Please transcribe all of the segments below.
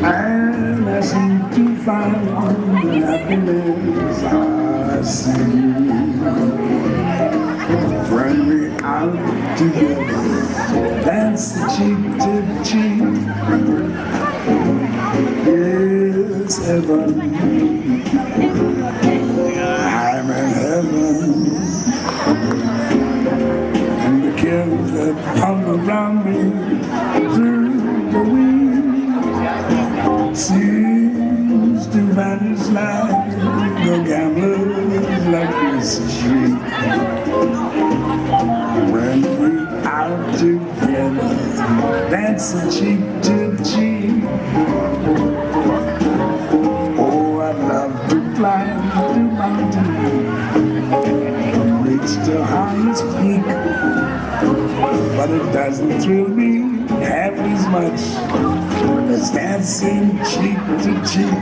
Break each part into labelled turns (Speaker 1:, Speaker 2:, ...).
Speaker 1: and I seem to find the happiness I see when we out together, dance cheek to cheek. It's heaven, I'm in heaven, and the kids that hung around me through the week seems to vanish like the gamblers like this street. When we out together, dancing cheek to cheek. Oh, I'd love to climb the mountain, reach the highest peak, but it doesn't thrill me half as much as dancing cheek to cheek.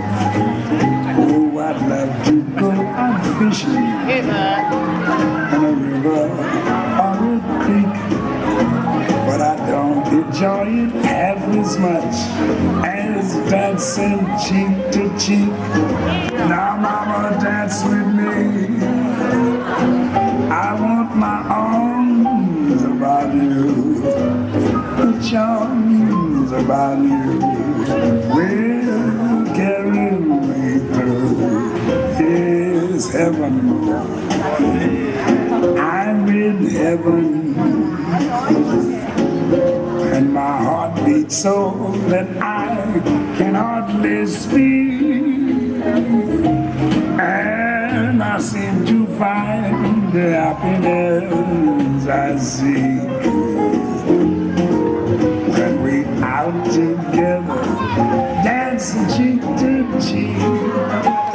Speaker 1: Oh, I'd love to go out fishing in a river or a creek, but I don't enjoy it half as much as dancing cheek to cheek. Now, mama, dance with me. I want my arms about you, the charms about you will carry me through. It's heaven, I'm in heaven, and my heart beats so that I can hardly speak, and I seem to find the happiness I seek when we out together, dancing cheek to cheek.